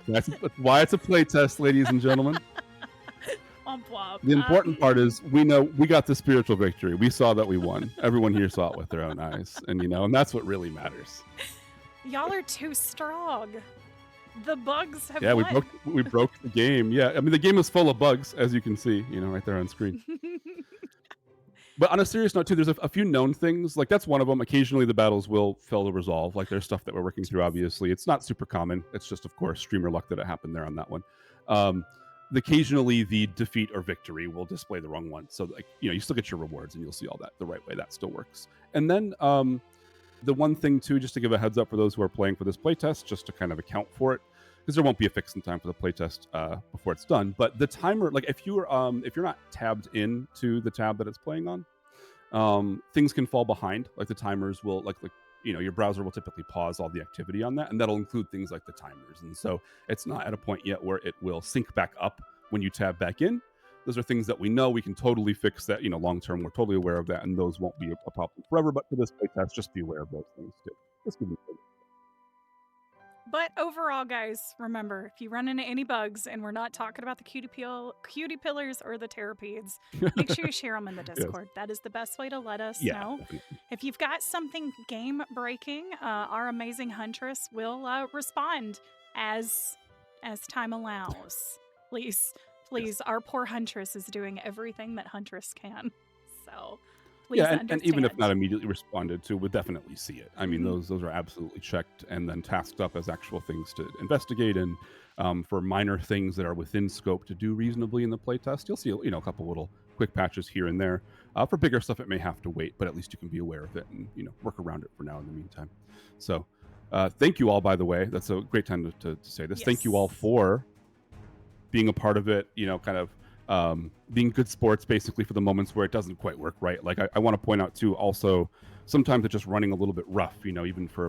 That's why it's a playtest, ladies and gentlemen. The important part is we know we got the spiritual victory. We saw that we won. Everyone here saw it with their own eyes, and and that's what really matters. Y'all are too strong. The bugs have won. we broke the game. Yeah, I mean the game is full of bugs, as you can see, right there on screen. But on a serious note too, there's a few known things. Like that's one of them. Occasionally the battles will fail to resolve. Like there's stuff that we're working through. Obviously, it's not super common. It's just, of course, streamer luck that it happened there on that one. Occasionally the defeat or victory will display the wrong one. So like you still get your rewards and you'll see all that the right way. That still works. And then the one thing too, just to give a heads up for those who are playing for this playtest, just to kind of account for it, because there won't be a fix in time for the playtest before it's done. But the timer, like if you're not tabbed into the tab that it's playing on, things can fall behind. Like the timers will your browser will typically pause all the activity on that, and that'll include things like the timers. And so it's not at a point yet where it will sync back up when you tab back in. Those are things that we know we can totally fix that, long term. We're totally aware of that, and those won't be a problem forever. But for this playtest, just be aware of those things too. This could be good. But overall, guys, remember, if you run into any bugs, and we're not talking about the cutie pillars or the Terrapedes, make sure you share them in the Discord. Yes. That is the best way to let us know. Definitely. If you've got something game-breaking, our amazing Huntress will respond as time allows. Please, yes. Our poor Huntress is doing everything that Huntress can. So... and even if not immediately responded to, we'll definitely see it. I mean, those are absolutely checked and then tasked up as actual things to investigate. And for minor things that are within scope to do reasonably in the playtest, you'll see a couple little quick patches here and there. For bigger stuff, it may have to wait, but at least you can be aware of it and work around it for now in the meantime. So thank you all, by the way. That's a great time to say this. Yes. Thank you all for being a part of it, kind of being good sports basically for the moments where it doesn't quite work right. Like I want to point out too, also sometimes it's just running a little bit rough, even for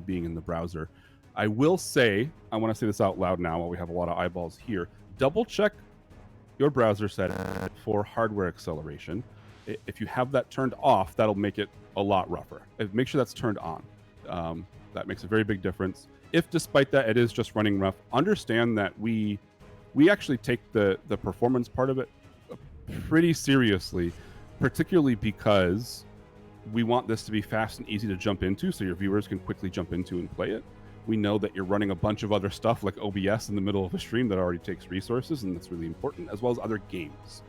being in the browser. I will say, I want to say this out loud now while we have a lot of eyeballs here. Double check your browser setting for hardware acceleration. If you have that turned off, that'll make it a lot rougher. Make sure that's turned on. That makes a very big difference. If despite that it is just running rough, understand that we actually take the performance part of it pretty seriously, particularly because we want this to be fast and easy to jump into so your viewers can quickly jump into and play it. We know that you're running a bunch of other stuff like OBS in the middle of a stream that already takes resources, and that's really important, as well as other games.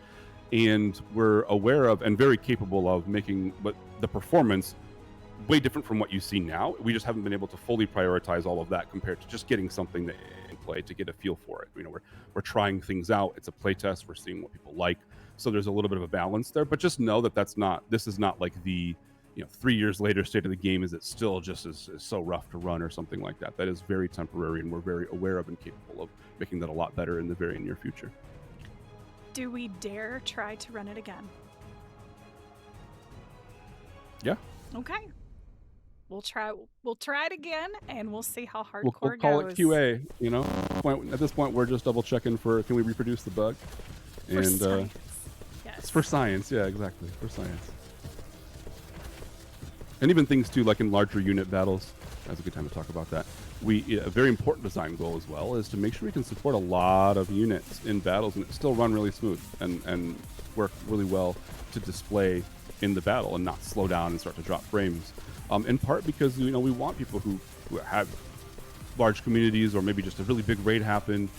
And we're aware of and very capable of making the performance way different from what you see now. We just haven't been able to fully prioritize all of that compared to just getting something that in play to get a feel for it. We're trying things out. It's a play test. We're seeing what people like. So there's a little bit of a balance there, but just know that this is not like the 3 years later, state of the game is it still just is so rough to run or something like that. That is very temporary, and we're very aware of and capable of making that a lot better in the very near future. Do we dare try to run it again? Yeah. Okay. We'll try it again, and we'll see how hardcore We'll call goes. it QA. At this point, we're just double checking for can we reproduce the bug, For science. Yes. It's for science. Yeah, exactly, for science. And even things too, like in larger unit battles. That's a good time to talk about that. A very important design goal as well is to make sure we can support a lot of units in battles and still run really smooth and work really well to display in the battle and not slow down and start to drop frames. In part because we want people who have large communities or maybe just a really big raid happen.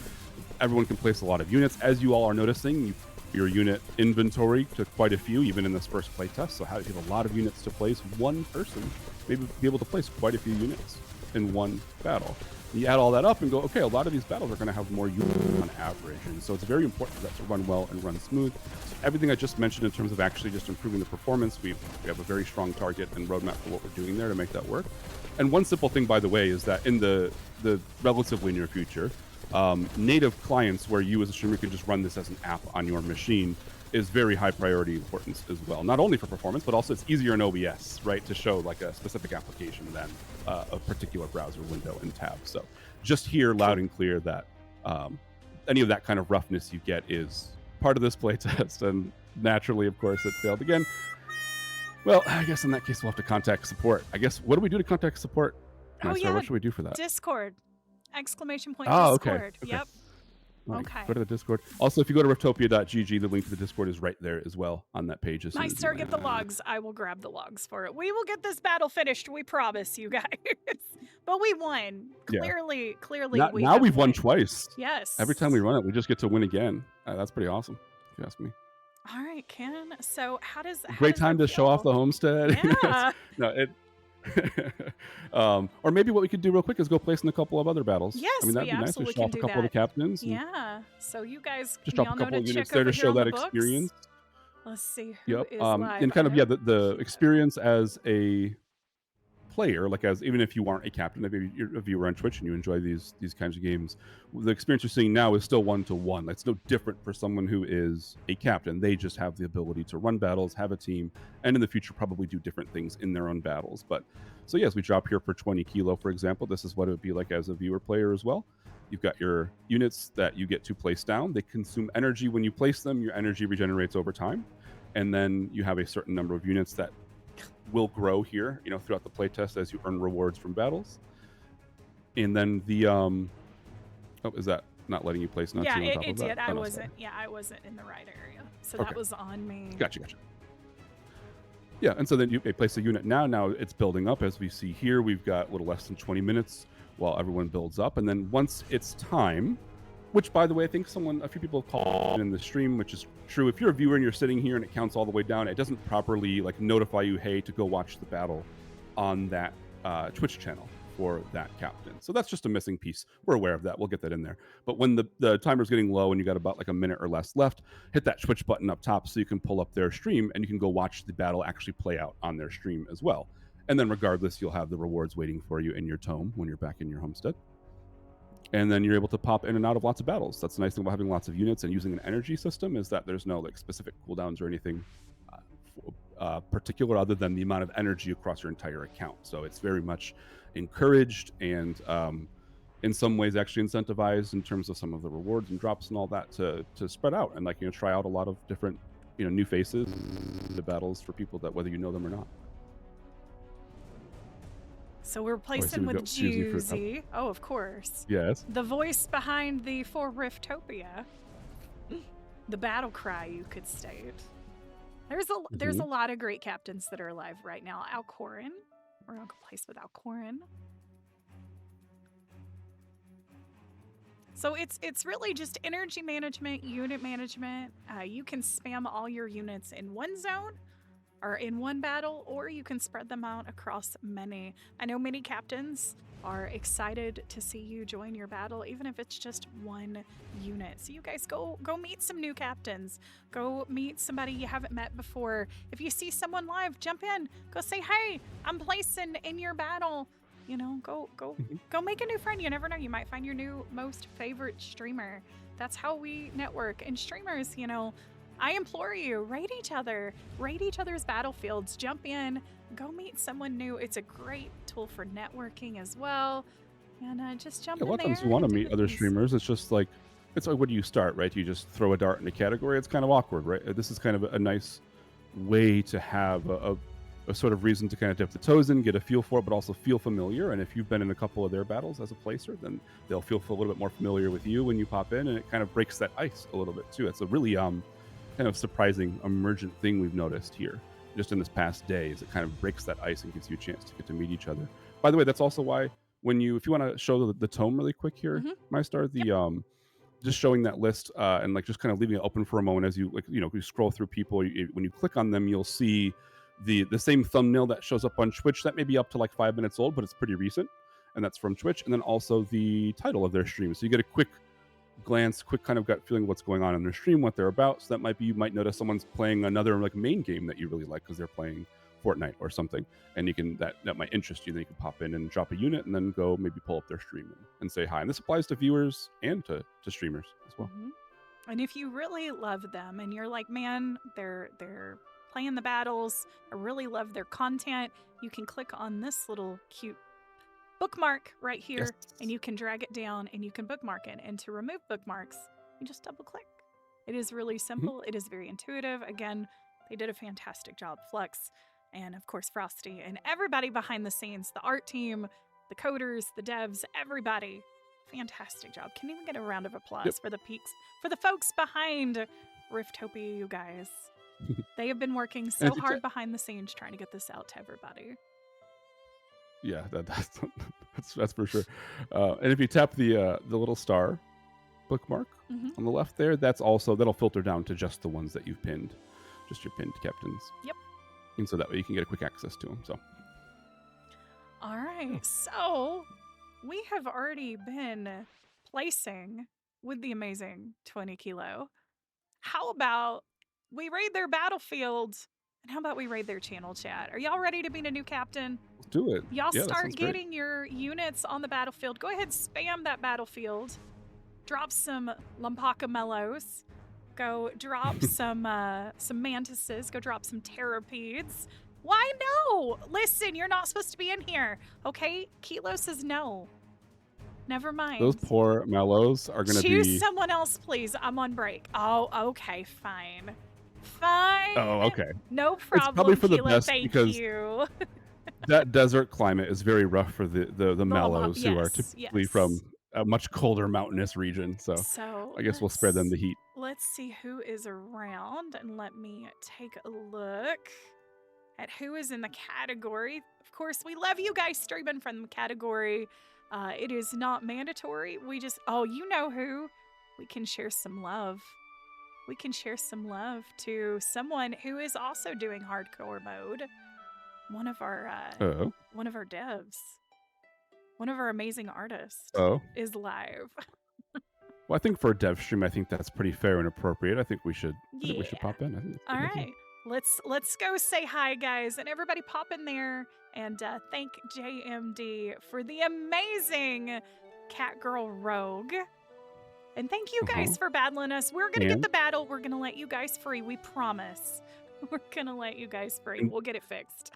Everyone can place a lot of units. As you all are noticing, your unit inventory to quite a few, even in this first playtest. So how do you have a lot of units to place? One person maybe be able to place quite a few units in one battle. You add all that up and go, okay, a lot of these battles are going to have more units on average. And so it's very important for that to run well and run smooth. So everything I just mentioned in terms of actually just improving the performance, we have a very strong target and roadmap for what we're doing there to make that work. And one simple thing, by the way, is that in the relatively near future, native clients where you as a streamer can just run this as an app on your machine is very high priority importance as well. Not only for performance, but also it's easier in OBS, right, to show like a specific application than a particular browser window and tab. So just hear loud and clear that any of that kind of roughness you get is part of this playtest. And naturally, of course, it failed again. Well, I guess in that case, we'll have to contact support. I guess, what do we do to contact support? Oh, yeah. What should we do for that? Discord. ! Discord. Okay. Yep. Right. Okay. Go to the Discord. Also, if you go to riftopia.gg, the link to the Discord is right there as well on that page. Nice, sir. Get the logs. I will grab the logs for it. We will get this battle finished. We promise you guys. But we won. Clearly, now we've won twice. Yes. Every time we run it, we just get to win again. That's pretty awesome, if you ask me. All right, Ken. So great time to show off the homestead. Yeah. Or maybe what we could do real quick is go place in a couple of other battles. Yes, I mean, that'd be nice to show off a couple of the captains. Yeah. So you guys just drop a couple of units there to show that experience. Let's see who is live. And kind of the experience as a player, like even if you aren't a captain, if you're a viewer on Twitch and you enjoy these kinds of games, the experience you're seeing now is still 1-to-1. That's no different for someone who is a captain. They just have the ability to run battles, have a team, and in the future probably do different things in their own battles. But so yes, we drop here for 20 kilo, for example. This is what it would be like as a viewer player as well. You've got your units that you get to place down. They consume energy when you place them. Your energy regenerates over time, and then you have a certain number of units that will grow here, throughout the playtest as you earn rewards from battles. And then the is that not letting you place nuts? Yeah, on top it of did. that? I wasn't in the right area, so that was on me. Gotcha. Yeah, and so then you place a unit now. Now it's building up, as we see here. We've got a little less than 20 minutes while everyone builds up, and then once it's time, which, by the way, I think a few people have called in the stream, which is true. If you're a viewer and you're sitting here and it counts all the way down, it doesn't properly notify you, hey, to go watch the battle on that Twitch channel for that captain. So that's just a missing piece. We're aware of that. We'll get that in there. But when the timer's getting low and you got about a minute or less left, hit that Twitch button up top so you can pull up their stream and you can go watch the battle actually play out on their stream as well. And then regardless, you'll have the rewards waiting for you in your tome when you're back in your homestead. And then you're able to pop in and out of lots of battles. That's the nice thing about having lots of units and using an energy system, is that there's no specific cooldowns or anything particular other than the amount of energy across your entire account. So it's very much encouraged and in some ways actually incentivized in terms of some of the rewards and drops and all that to spread out and try out a lot of different new faces, the battles for people that whether you know them or not. So we're placing with Juicy. Oh, of course. Yes. The voice behind the For Riftopia. The battle cry, you could state. There's a lot of great captains that are alive right now. Alcorin. We're going to place with Alcorin. So it's really just energy management, unit management. You can spam all your units in one zone, are in one battle, or you can spread them out across many. I know many captains are excited to see you join your battle, even if it's just one unit. So you guys go meet some new captains. Go meet somebody you haven't met before. If you see someone live, jump in. Go say, "Hey, I'm placing in your battle." You know, go make a new friend. You never know. You might find your new most favorite streamer. That's how we network. And streamers, you know, I implore you, raid each other, raid each other's battlefields, jump in, go meet someone new. It's a great tool for networking as well. And just jump Yeah, a in lot of there times you want to and do meet the other things. streamers. It's like, where do you start, right? You just throw a dart in a category. It's kind of awkward, right? This is kind of a nice way to have a sort of reason to kind of dip the toes in, get a feel for it, but also feel familiar. And if you've been in a couple of their battles as a placer, then they'll feel a little bit more familiar with you when you pop in, and it kind of breaks that ice a little bit too. It's a really kind of surprising emergent thing we've noticed here just in this past day, is it kind of breaks that ice and gives you a chance to get to meet each other. By the way, that's also why if you want to show the tome really quick here, Mhm. MyStar, Yep. just showing that list and like just kind of leaving it open for a moment as you you scroll through people. When you click on them, you'll see the same thumbnail that shows up on Twitch. That may be up to like 5 minutes old, but it's pretty recent, and that's from Twitch. And then also the title of their stream, so you get a quick glance, quick kind of gut feeling of what's going on in their stream, what they're about. So that might be, you might notice someone's playing another like main game that you really like because they're playing Fortnite or something, and you can that might interest you. Then you can pop in and drop a unit, and then go maybe pull up their stream and say hi. And this applies to viewers and to streamers as well. Mhm. And if you really love them and you're like, man, they're playing the battles, I really love their content, you can click on this little cute bookmark right Yes. here, and you can drag it down and you can bookmark it. And to remove bookmarks, you just double click. It is really simple. It is very intuitive. Again, they did a fantastic job, Flux, and of course Frosty, and everybody behind the scenes, the art team, the coders, the devs, everybody. Fantastic job. Can even get a round of applause Yep. for the folks behind Riftopia, you guys. They have been working And so if you hard behind the scenes trying to get this out to everybody. Yeah, that's for sure. And if you tap the little star bookmark Mhm. on the left there, that'll filter down to just the ones that you've pinned, just your pinned captains. Yep. And so that way you can get a quick access to them. So All right. So we have already been placing with the amazing 20 Kilo. How about we raid their battlefield? And how about we raid their channel chat? Are y'all ready to be a new captain? let's do it. Y'all Yeah, that start sounds great. getting your units on the battlefield. Go ahead, spam that battlefield. Drop some Lumpaka Mellows. Go drop some mantises. Go drop some terrapeds. Why no? Listen, you're not supposed to be in here. Okay? Kilo says no. Never mind. Those poor Mallows are going to Choose be. someone else, please. I'm on break. Oh, okay, fine. Fine. Oh, okay. No problem. It's probably for the Kilo, best thank because you. that desert climate is very rough for the Mallows, who are yes, typically yes. from a much colder mountainous region. So I guess we'll spare them the heat. Let's see who is around, and let me take a look at who is in the category. Of course, we love you guys streaming from the category. It is not mandatory. You know who. We can share some love. We can share some love to someone who is also doing hardcore mode. One of our devs, one of our amazing artists is live. Well, I think for a dev stream, I think that's pretty fair and appropriate. I think we should pop in. I think All right. Let's go say hi, guys, and everybody pop in there and thank JMD for the amazing Catgirl Rogue. And thank you guys for battling us. We're gonna get the battle. We're gonna let you guys free. We promise. We're gonna let you guys free. We'll get it fixed.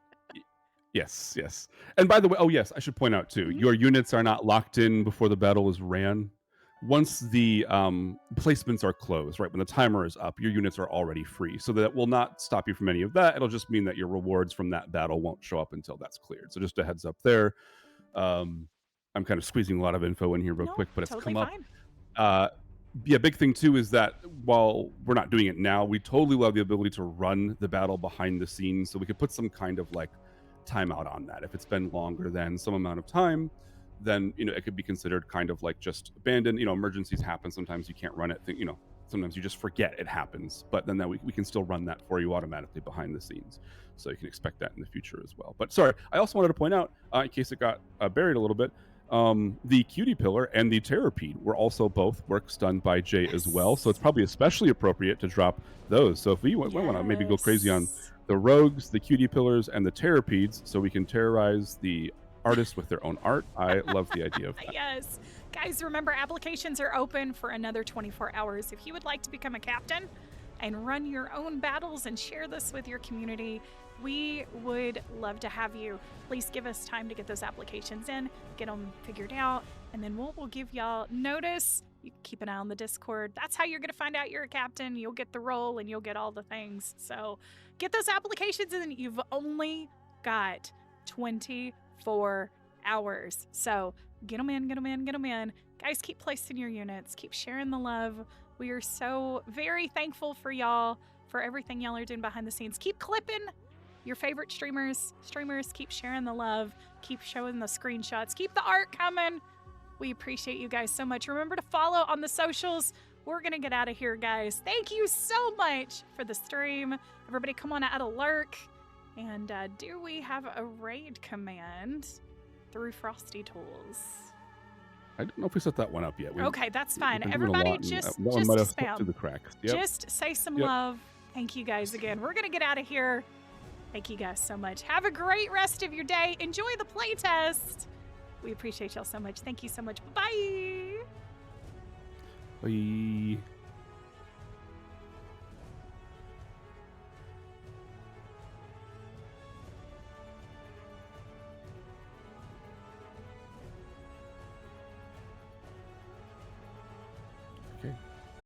Yes, yes. And by the way, oh yes, I should point out too, your units are not locked in before the battle is ran. Once the placements are closed, right, when the timer is up, your units are already free. So that will not stop you from any of that. It'll just mean that your rewards from that battle won't show up until that's cleared. So just a heads up there. I'm kind of squeezing a lot of info in here real quick, but it's totally come up. fine. Yeah, big thing too is that while we're not doing it now, we totally love the ability to run the battle behind the scenes. So we could put some kind of like timeout on that. If it's been longer than some amount of time, then it could be considered kind of like just abandoned. Emergencies happen. Sometimes you can't run it. sometimes you just forget it happens, but then that we can still run that for you automatically behind the scenes. So you can expect that in the future as well. But sorry, I also wanted to point out, in case it got buried a little bit, the Cutie Pillar and the Terrapede were also both works done by Jay as well. So it's probably especially appropriate to drop those. So if we want to maybe go crazy on the Rogues, the Cutie Pillars, and the Terrapedes, so we can terrorize the artists with their own art, I love the idea of that. Yes. Guys, remember, applications are open for another 24 hours. If you would like to become a captain and run your own battles and share this with your community, we would love to have you. Please give us time to get those applications in, get them figured out, and then we'll give y'all notice. You keep an eye on the Discord. That's how you're going to find out you're a captain. You'll get the role and you'll get all the things. So get those applications in. You've only got 24 hours. So get them in, get them in, get them in. Guys, keep placing your units. Keep sharing the love. We are so very thankful for y'all, for everything y'all are doing behind the scenes. Keep clipping your favorite streamers. Keep sharing the love. Keep showing the screenshots. Keep the art coming. We appreciate you guys so much. Remember to follow on the socials. We're going to get out of here, guys. Thank you so much for the stream. Everybody come on out of lurk. And do we have a raid command through Frosty Tools? I don't know if we set that one up yet. Okay, that's fine. We've been doing a Everybody lot, and just that one might have slipped spam. through the cracks. Yep. Just say some love. Thank you guys again. We're going to get out of here. Thank you guys so much. Have a great rest of your day. Enjoy the playtest. We appreciate y'all so much. Thank you so much. Bye. Bye.